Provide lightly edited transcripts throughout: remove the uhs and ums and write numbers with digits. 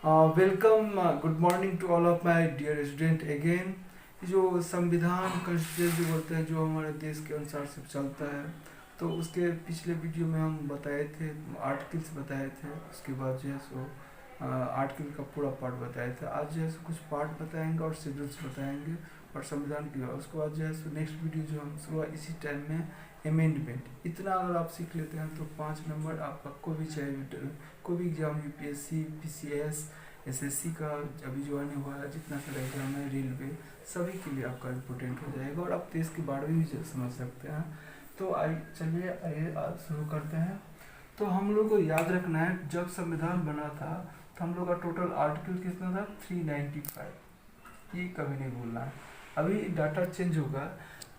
Welcome, good morning to all of my dear student again. जो संविधान constitution जो बोलते हैं, जो हमारे देश के अनुसार से चलता है, तो उसके पिछले वीडियो में हम बताए थे, आर्टिकल्स बताए थे। उसके बाद जो है सो आर्टिकल का पूरा पार्ट बताया था। आज जो है सो कुछ पार्ट बताएंगे और शेड्यूल्स बताएंगे और संविधान की। उसके बाद जो है सो नेक्स्ट वीडियो जो हम शुरुआत इसी टाइम में अमेंडमेंट। इतना अगर आप सीख लेते हैं तो 5 नंबर आपका कोई भी चाहे कोई भी एग्जाम, यूपीएससी, पीसीएस, एसएससी का अभी जो आने हुआ है, जितना सारा एग्जाम है, रेलवे, सभी के लिए आपका इम्पोर्टेंट हो जाएगा और आप देश के बारे में भी समझ सकते हैं। तो चलिए आइए आज शुरू करते हैं। तो हम लोग को याद रखना है, जब संविधान बना था तो हम लोग का टोटल आर्टिकल कितना था? 395। ये कभी नहीं भूलना है। अभी डाटा चेंज होगा।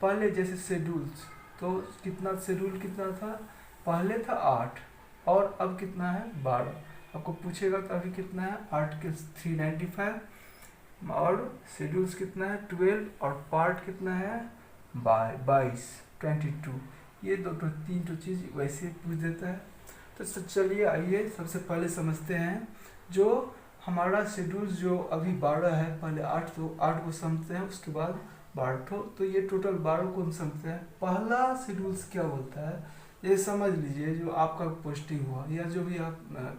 पहले जैसे शेड्यूल्स, तो कितना शेड्यूल कितना था? पहले था 8 और अब कितना है? 12। आपको पूछेगा तो अभी कितना है? आर्टिकल 395 और शेड्यूल्स कितना है? 12 और पार्ट कितना है? 22। ये दो तीन चीज़ वैसे पूछ देता है। तो चलिए आइए सबसे पहले समझते हैं। जो हमारा शेड्यूल जो अभी 12 है, पहले 8, तो 8 को समझते हैं, उसके बाद 12। तो ये टोटल 12 को हम समझते हैं। पहला शेड्यूल्स क्या बोलता है, ये समझ लीजिए। जो आपका पोस्टिंग हुआ या जो भी आप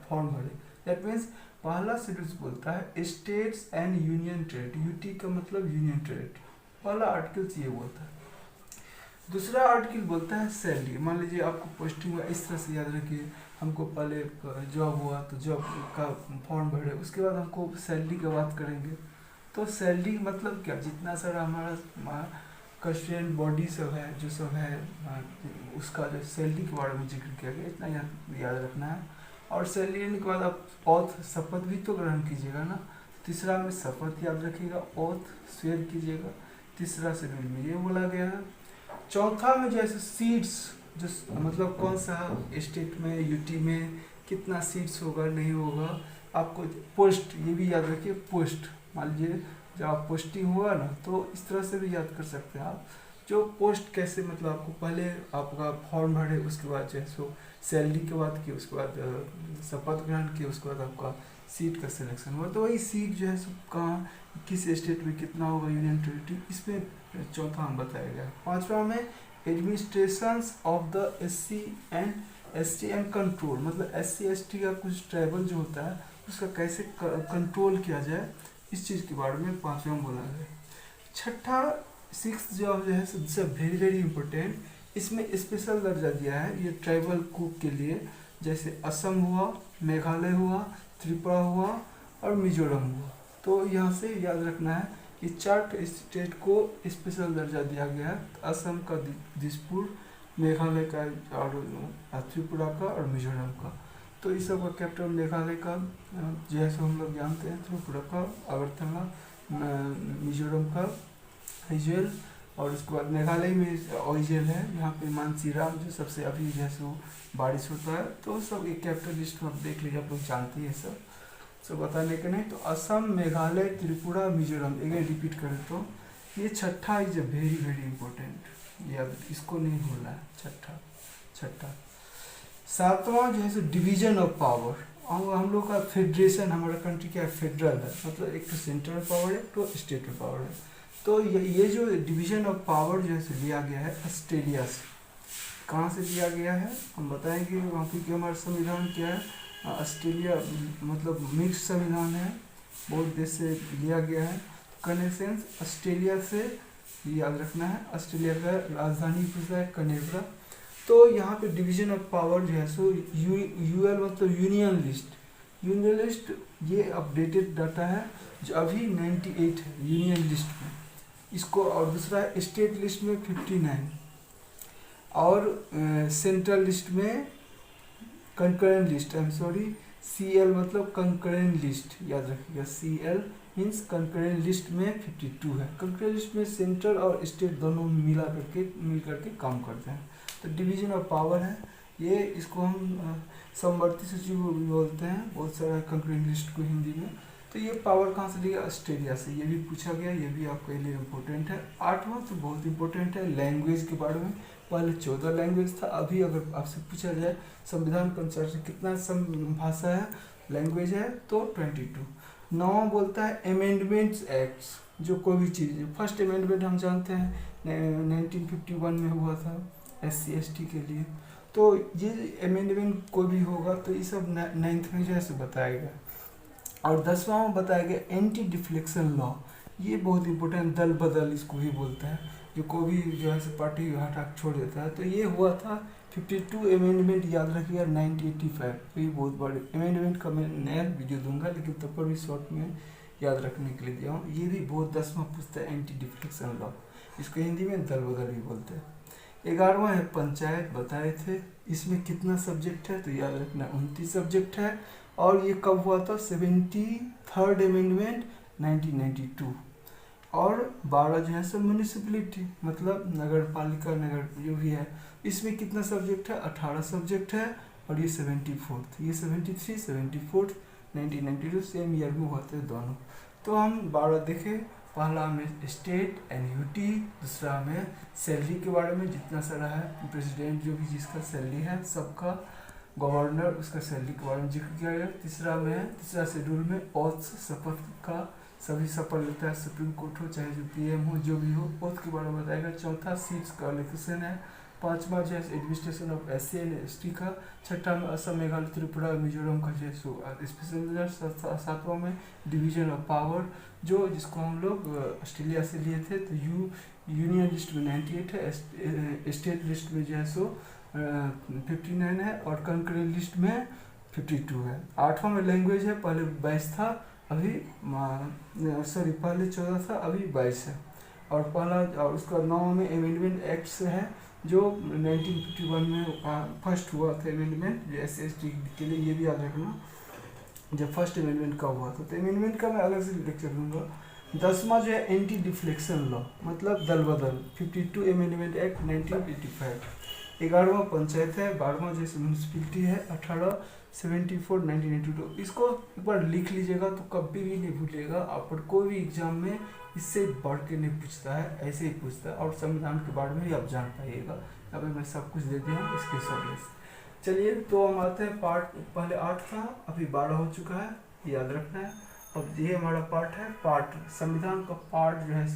फॉर्म भरे, दैट मीन्स पहला शेड्यूल्स बोलता है states and union territory. UT का मतलब यूनियन टेरिटरी। पहला आर्टिकल ये बोलता है। दूसरा आर्टिकल बोलता है सैलरी। मान लीजिए आपको पोस्टिंग हुआ, इस तरह से याद रखिए। हमको पहले जॉब हुआ तो जॉब का फॉर्म भरे, उसके बाद हमको सैलरी की बात करेंगे। तो सैलरी मतलब क्या? जितना सारा हमारा कंस्टिट्यूएंट बॉडी सब है, जो सब है, उसका जो सैलरी के बारे में जिक्र किया गया, इतना याद रखना है। और सैलरी लेने के बाद आप ओथ, शपथ भी तो ग्रहण कीजिएगा ना। तीसरा में शपथ याद रखिएगा, ओथ स्वेर कीजिएगा। तीसरा शेड्यूल में ये बोला गया है। चौथा में जैसे सीट्स, जो मतलब कौन सा स्टेट में, यूटी में कितना सीट्स होगा, नहीं होगा। आपको पोस्ट, ये भी याद रखिए, पोस्ट। मान लीजिए जब आप पोस्टिंग हुआ ना, तो इस तरह से भी याद कर सकते हैं आप। जो पोस्ट कैसे, मतलब आपको पहले आपका फॉर्म भरे, उसके बाद जो है सो सैलरी की बात की, उसके बाद शपथ ग्रहण की, उसके बाद आपका सीट का सिलेक्शन हुआ। तो वही सीट जो है सो कहाँ, किस स्टेट में कितना होगा, यूनियन टेरिटरी, इसमें चौथा हम बताया गया। पांचवा में administration of the SC and ST and control, मतलब एससी एसटी का कुछ ट्राइबल जो होता है, उसका कैसे कंट्रोल किया जाए, इस चीज़ के बारे में पांचवा में बोला गया। छठा, सिक्स जो है सबसे वेरी वेरी इंपॉर्टेंट, इसमें स्पेशल दर्जा दिया है ये ट्राइबल ग्रुप के लिए। जैसे असम हुआ, मेघालय हुआ, त्रिपुरा हुआ और मिजोरम हुआ। तो यहाँ से याद रखना है कि 4 स्टेट को स्पेशल दर्जा दिया गया है। असम का दिसपुर, मेघालय का और त्रिपुरा का और मिजोरम का। तो इस सब का कैपिटल मेघालय का जैसे हम लोग जानते हैं, त्रिपुरा का अगरतला, मिजोरम का आइजल, और उसके बाद मेघालय में आइजल है। यहाँ पे मानसीराम जो सबसे अभी जैसे बारिश होता है। तो सब एक कैपिटल लिस्ट में आप देख लीजिए, आप लोग जानते हैं सब बताने के नहीं। तो असम, मेघालय, त्रिपुरा, मिजोरम, एक रिपीट करें तो ये छठा इज वेरी वेरी इंपॉर्टेंट, याद इसको नहीं भूलना है। छठा। सातवां जो है सो डिवीजन ऑफ पावर। और हम लोग का फेडरेशन, हमारा कंट्री क्या है? फेडरल है, मतलब एक तो सेंट्रल पावर है, एक तो स्टेट पावर है। तो ये जो डिवीजन ऑफ पावर जो है सो लिया गया है ऑस्ट्रेलिया से। कहाँ से लिया गया है हम बताएंगे वहाँ, क्योंकि हमारा संविधान क्या है, ऑस्ट्रेलिया मतलब मिक्स संविधान है, बहुत देश से लिया गया है। कनेसेंस ऑस्ट्रेलिया से याद रखना है। ऑस्ट्रेलिया का राजधानी पूछता है कैनबरा। तो यहाँ पे डिवीजन ऑफ पावर जो है सो यूएल मतलब यूनियन लिस्ट, ये अपडेटेड डाटा है जो अभी 98 है यूनियन लिस्ट में इसको। और दूसरा है स्टेट लिस्ट में 59 और सेंट्रल लिस्ट में concurrent list, I am sorry, CL मतलब कंकरेंट लिस्ट, याद रखिएगा। CL मीन्स कंकरेंट लिस्ट में 52 है। कंकरेंट लिस्ट में सेंट्रल और स्टेट दोनों मिल करके काम करते हैं। तो डिवीजन ऑफ पावर है ये, इसको हम समवर्ती सूची भी बोलते हैं, बहुत सारा कंकरेंट लिस्ट को हिंदी में। तो ये पावर कहाँ से लिया? ऑस्ट्रेलिया से। ये भी पूछा गया, ये भी आपके लिए इम्पोर्टेंट है। आठवां तो बहुत इंपॉर्टेंट है, लैंग्वेज के बारे में। पहले 14 लैंग्वेज था, अभी अगर आपसे पूछा जाए संविधान के अनुसार से कितना भाषा है, लैंग्वेज है तो 22। नौ बोलता है अमेंडमेंट्स एक्ट्स, जो कोई भी चीज़, फर्स्ट अमेंडमेंट हम जानते हैं 1951 में हुआ था SC ST के लिए। तो ये अमेंडमेंट कोई भी होगा तो ये सब 9th में जैसे बताएगा। और 10वां में बताया गया एंटी डिफ्लेक्शन लॉ, ये बहुत इंपॉर्टेंट, दल बदल इसको भी बोलते हैं, जो कोई भी जो है पार्टी हटा छोड़ देता है। तो ये हुआ था 52 अमेंडमेंट, याद रखिएगा 1985। तो ये बहुत बड़े अमेंडमेंट का मैं नया वीडियो दूंगा, लेकिन तब पर भी शॉर्ट में याद रखने के लिए दिया हूँ। ये भी बहुत 10वां पूछता है एंटी डिफ्लेक्शन लॉ, इसको हिंदी में दल बदल भी बोलते हैं। 11वां है पंचायत, बताए थे। इसमें कितना सब्जेक्ट है तो याद रखना 29 सब्जेक्ट है। और ये कब हुआ था 73rd अमेंडमेंट 1992। और 12 जो है सब म्यूनिसिपलिटी, मतलब नगर पालिका, नगर जो भी है, इसमें कितना सब्जेक्ट है 18 सब्जेक्ट है। और ये 74th, ये 73, 74 1992 सेम ईयर में हुआ थे दोनों। तो हम 12 देखें, पहला में स्टेट एन्यूटी, दूसरा में सैलरी के बारे में जितना सारा है, प्रेसिडेंट जो भी जिसका सैलरी है सबका, गवर्नर उसका सैलरी के बारे में जिक्र किया गया। तीसरा में, तीसरा शेड्यूल में ओथ शपथ का, सभी शपथ लेता है, सुप्रीम कोर्ट हो चाहे जो PM हो जो भी हो, ओथ के बारे में बताएगा। चौथा सीट्स का एलोकेशन है। पांचवा जो है administration of SC and ST का। छठा में असम, मेघालय, त्रिपुरा, मिजोरम का जो है स्पेशल। सातवां में डिवीजन ऑफ पावर, जो जिसको हम लोग ऑस्ट्रेलिया से लिए थे। तो यूनियन लिस्ट में 98 है, स्टेट लिस्ट में जो है 59 है, और कंकरेंट लिस्ट में 52 है। आठवां में लैंग्वेज है, पहले 22 था, अभी पहले 14 था, अभी 22 है। और पहला, और उसका 9 में अमेंडमेंट एक्ट्स है, जो 1951 में फर्स्ट हुआ था अमेंडमेंट जो SC/ST के लिए, ये भी याद रखना जब फर्स्ट अमेंडमेंट का हुआ था। तो अमेंडमेंट का मैं अलग से लेक्चर दूंगा। 10वां जो है एंटी डिफ्लेक्शन लॉ, मतलब दल बदल, 52 अमेंडमेंट एक्ट 1985। 11वां पंचायत है। 12वां जैसे म्यूनसिपलिटी है। 18 74 1982। इसको एक बार लिख लीजिएगा तो कभी भी नहीं भूलिएगा, आप पर कोई भी एग्जाम में इससे बढ़ के नहीं पूछता है, ऐसे ही पूछता है। और संविधान के बारे में भी आप जान पाइएगा, अभी मैं सब कुछ दे दिया हूँ इसके सब। चलिए तो हम आते हैं पार्ट, पहले 8 था, अभी 12 हो चुका है, याद रखना है। अब ये हमारा पार्ट है, पार्ट संविधान का पार्ट जो है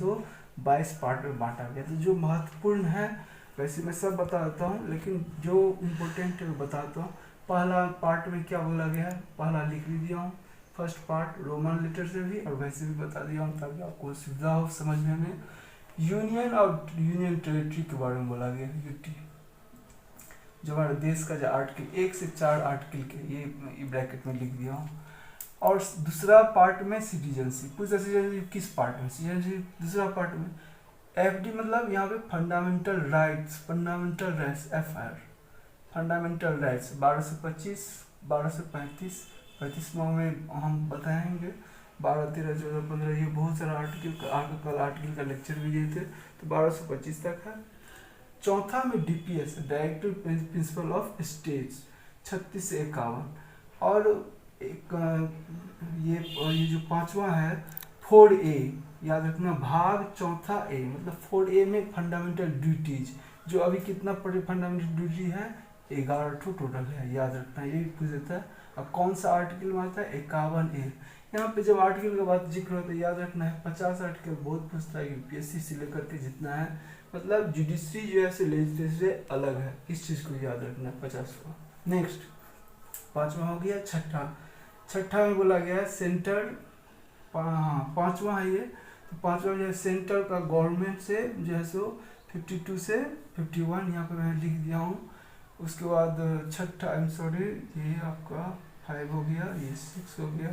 22 पार्ट में बांटा गया। तो जो महत्वपूर्ण है, वैसे मैं सब बता देता हूँ, लेकिन जो इम्पोर्टेंट है बताता हूँ। पहला पार्ट में क्या बोला गया है, पहला लिख भी दिया हूँ, फर्स्ट पार्ट रोमन लेटर से भी और वैसे भी बता दिया हूँ, ताकि आपको सुविधा हो समझने में। यूनियन और यूनियन टेरिटरी के बारे में बोला गया है, यूटी, जो हमारे देश का जो आर्टिकल 1 से 4 आर्टिकल के, ये ब्रैकेट में लिख दिया हूँ। और दूसरा पार्ट में सिटीजनशिप, पूछा सिटीजनशिप किस पार्ट में, सिटीजनशिप दूसरा पार्ट में। FD मतलब यहाँ पे fundamental rights, fundamental rights, FR fundamental rights 12 से 25, 12 से 35, 35वां में हम बताएंगे। 12, 13, 14, 15, ये बहुत सारा आर्टिकल, कल आर्टिकल का लेक्चर भी दिए थे। तो 12 से 25 तक है। चौथा में DPS, directive principle of states, 36 से 51। और एक ये जो पांचवा है 4A, याद रखना, भाग चौथा A, मतलब 4A में फंडामेंटल ड्यूटीज, जो अभी कितना फंडामेंटल ड्यूटी है 11 टोटल है, याद रखना, ये भी पूछ देता है। अब कौन सा आर्टिकल में आता है 51A। यहाँ पे जब आर्टिकल का बात जिक्र होता है, याद रखना है 50 आर्टिकल बहुत पूछता है, UPSC से लेकर के जितना है, मतलब जुडिशरी जो है लेजिस्लेटिव से अलग है, इस चीज को याद रखना है 50वां। नेक्स्ट 5वां हो गया। छठा में बोला गया है सेंटर, हाँ 5वां है ये। तो 5वां जो है सेंटर का गवर्नमेंट से जो है 52 से 51, यहाँ पे मैं लिख दिया हूँ। उसके बाद छठा, आई एम सॉरी, ये आपका 5 हो गया, ये 6 हो गया,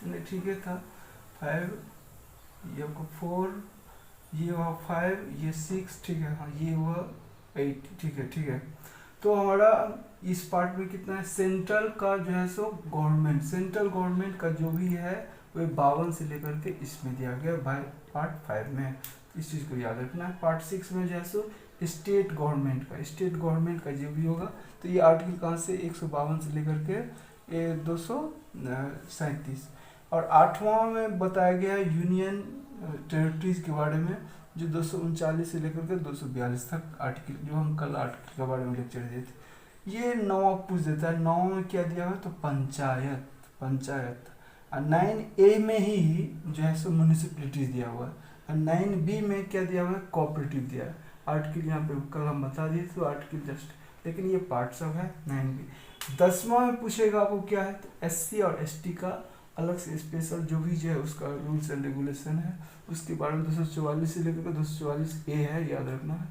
नहीं ठीक है था 5, ये आपको 4, ये हुआ 5, ये 6, ठीक है, हाँ ये हुआ 8, ठीक है। तो हमारा इस पार्ट में कितना है, सेंट्रल का जो है गवर्नमेंट, सेंट्रल गवर्नमेंट का जो भी है वो 52 से लेकर के इसमें दिया गया पार्ट 5 में, इस चीज़ को याद रखना है। पार्ट 6 में जो है स्टेट गवर्नमेंट का, स्टेट गवर्नमेंट का जो भी होगा, तो ये आर्टिकल कहाँ से 152 से लेकर के 237। और 8वां में बताया गया है यूनियन टेरिटरीज के बारे में, जो 239 से लेकर के 242 तक आर्टिकल, जो हम कल आर्टिकल के बारे में लेक्चर दिए थे। ये 9वां पूछ देता है, 9 में क्या दिया हुआ, तो पंचायत, पंचायत। और 9A में ही जो है सो म्यूनिसिपलिटीज दिया हुआ है, और 9B में क्या दिया हुआ है, कोऑपरेटिव दिया है। आर्टिकल यहाँ पे कल हम बता दिए तो आर्टिकल जस्ट, लेकिन ये पार्ट सब है 9B। 10वां में पूछेगा आपको क्या है, तो SC और ST का अलग से स्पेशल जो भी जो है उसका रूल्स एंड रेगुलेशन है, उसके बारे में 244 से लेकर 244A है, याद रखना है।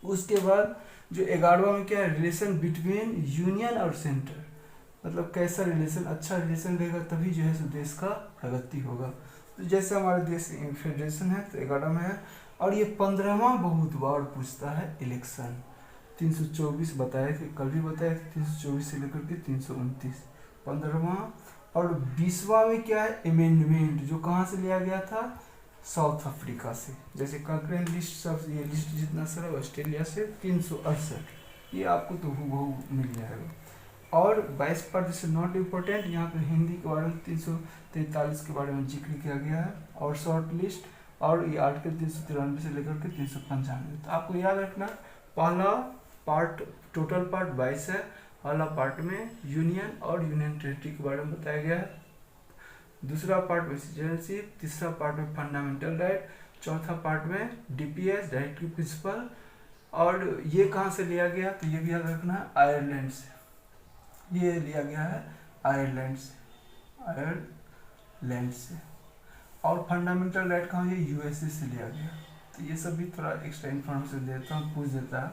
उसके बाद जो 11वां में क्या है, रिलेशन बिटवीन यूनियन और सेंटर, मतलब कैसा रिलेशन, अच्छा रिलेशन रहेगा तभी जो है सो देश का प्रगति होगा। तो जैसे हमारे देश फेडरेशन है तो 11 में है। और ये 15वां बहुत बार पूछता है, इलेक्शन। 324 बताए थे, कल भी बताए थे, 324 से लेकर के 329 15वां। और 20वां में क्या है, अमेंडमेंट, जो कहाँ से लिया गया था, साउथ अफ्रीका से। जैसे कंकरेंट लिस्ट सब, ये लिस्ट जितना सारा ऑस्ट्रेलिया से 368, ये आपको तो हूबहू मिल जाएगा। और 22 पर जैसे नॉट इम्पोर्टेंट, यहाँ पे हिंदी के बारे में 343 के बारे में जिक्र किया गया है, और शॉर्ट लिस्ट, और ये आर्टिकल 393 से लेकर के 395। तो आपको याद रखना, पहला पार्ट, टोटल पार्ट 22 है। पहला पार्ट में यूनियन और यूनियन टेरिटरी के बारे में बताया गया है, दूसरा पार्ट में सिटीजनशिप, तीसरा पार्ट में फंडामेंटल राइट, चौथा पार्ट में DPS, डायरेक्टिव प्रिंसिपल। और ये कहाँ से लिया गया, तो ये भी याद रखना है, आयरलैंड से, ये लिया गया है आयरलैंड से। और फंडामेंटल राइट कहाँ है, USA से लिया गया। तो ये सब भी थोड़ा एक्स्ट्रा इन्फॉर्मेशन देता हूँ, पूछ देता है।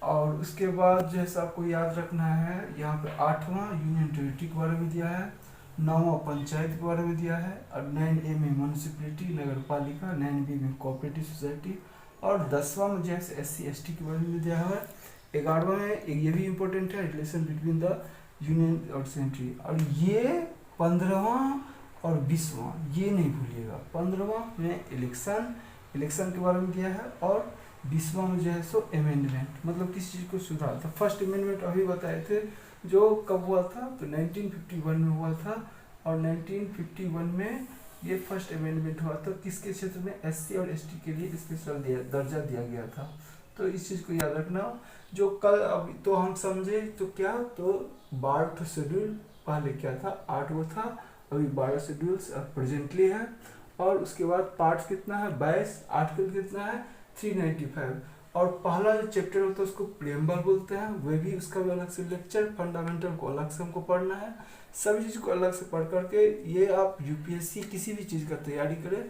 और उसके बाद जैसा आपको याद रखना है, यहाँ पे 8वां यूनियन टेरिटरी के बारे में दिया है, 9वां पंचायत के बारे में दिया है, और 9A में म्यूनिसिपलिटी, नगर पालिका, 9B में कोऑपरेटिव सोसाइटी, और 10वां में जैसे SC ST के बारे में दिया हुआ है। 11वां में ये भी इम्पोर्टेंट है, रिलेशन बिटवीन द यूनियन और सेंट्री। और ये 15वां और 20वां ये नहीं भूलिएगा। 15वां में इलेक्शन के बारे में दिया है, और 20वां में जो है सो अमेंडमेंट, मतलब किसी चीज़ को सुधार था। फर्स्ट अमेंडमेंट अभी बताए थे, जो कब हुआ था, तो 1951 में हुआ था। और 1951 में ये फर्स्ट अमेंडमेंट हुआ था, किसके क्षेत्र में, SC और ST के लिए स्पेशल दर्जा दिया गया था। तो इस चीज़ को याद रखना। जो कल अभी तो हम समझे तो क्या, तो 12 शेड्यूल, पहले क्या था, 8 वो था, अभी 12 शेड्यूल्स प्रेजेंटली है। और उसके बाद पार्ट कितना है, 22, आर्टिकल कितना है, 395। और पहला जो चैप्टर होता है उसको प्रेम्बल बोलते हैं, वह भी, उसका भी अलग से लेक्चर, फंडामेंटल को अलग से हमको पढ़ना है। सभी चीज़ को अलग से पढ़ करके ये आप UPSC किसी भी चीज़ का तैयारी करें,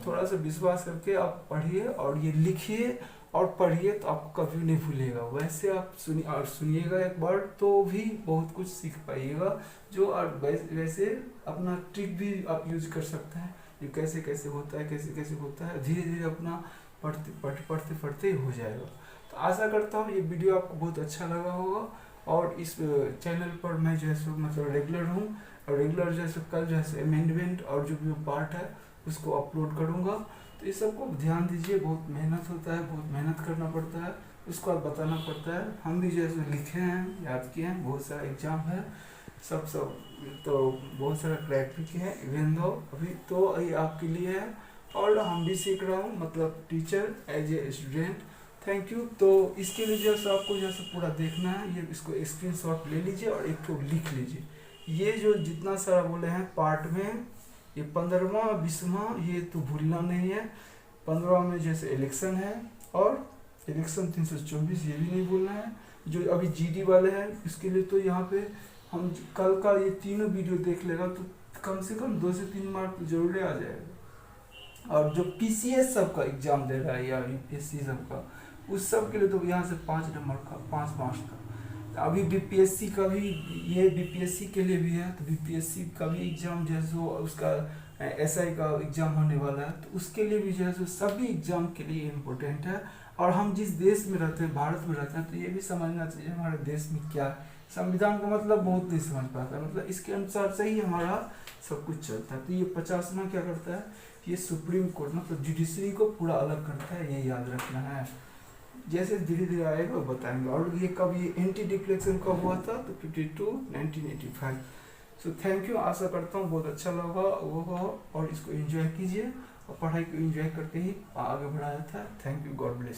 थोड़ा सा विश्वास करके आप पढ़िए और ये लिखिए और पढ़िए, तो आपको कभी नहीं भूलेगा। वैसे आप सुनिएगा एक बार तो भी बहुत कुछ सीख पाइएगा। जो और वैसे अपना ट्रिक भी आप यूज कर सकते हैं, ये कैसे कैसे होता है, कैसे कैसे होता है, धीरे धीरे अपना पढ़ते हो जाएगा। तो आशा करता हूँ ये वीडियो आपको बहुत अच्छा लगा होगा। और इस चैनल पर मैं जो है सो मतलब रेगुलर हूँ, और रेगुलर जो है सो कल जो है सो अमेंडमेंट और जो भी पार्ट है उसको अपलोड करूँगा। तो इस सबको ध्यान दीजिए, बहुत मेहनत होता है, बहुत मेहनत करना पड़ता है, उसको आप बताना पड़ता है। हम भी जो है सो लिखे हैं, याद किए हैं, बहुत सारा एग्जाम है, सब तो बहुत सारा क्रैक भी किए हैं, इवन दो अभी तो ये आपके लिए है। और हम भी सीख रहा हूँ, मतलब teacher as a student. Thank you. तो इसके लिए जैसे आपको जैसे पूरा देखना है, ये इसको स्क्रीनशॉट ले लीजिए और एक तो लिख लीजिए। ये जो जितना सारा बोले हैं पार्ट में, ये 15वां 20वां ये तो भूलना नहीं है। 15वां में जैसे इलेक्शन है, और इलेक्शन 324 ये भी नहीं भूलना है। जो अभी GD वाले हैं इसके लिए तो यहाँ पे हम कल का ये तीनों वीडियो देख लेगा तो कम से कम 2 से 3 मार्क तो जरूर आ जाएगा। और जो PCS सब का एग्जाम दे रहा है या UPSC सब का, उस सब के लिए तो यहाँ से 5 नंबर का, 5 मार्क्स का। अभी BPSC का भी, ये BPSC के लिए भी है, तो BPSC का भी एग्जाम जैसे उसका SI का एग्जाम होने वाला है, तो उसके लिए भी जो है सभी एग्जाम के लिए इम्पोर्टेंट है। और हम जिस देश में रहते हैं, भारत में रहते हैं, तो ये भी समझना चाहिए हमारे देश में क्या है। संविधान का मतलब बहुत नहीं समझ पाता है, मतलब इसके अनुसार से ही हमारा सब कुछ चलता है। तो ये 50वां क्या करता है, ये सुप्रीम कोर्ट मतलब जुडिशरी को पूरा अलग करता है, ये याद रखना है। जैसे धीरे धीरे आएगा वो बताएंगे। और ये कब, ये एंटी डिक्लेरेशन कब हुआ था, तो 52/1985। So thank you. आशा करता हूँ बहुत अच्छा लगा वो, और इसको एंजॉय कीजिए, और पढ़ाई को एंजॉय करके ही आगे बढ़ाया था। Thank you, God bless.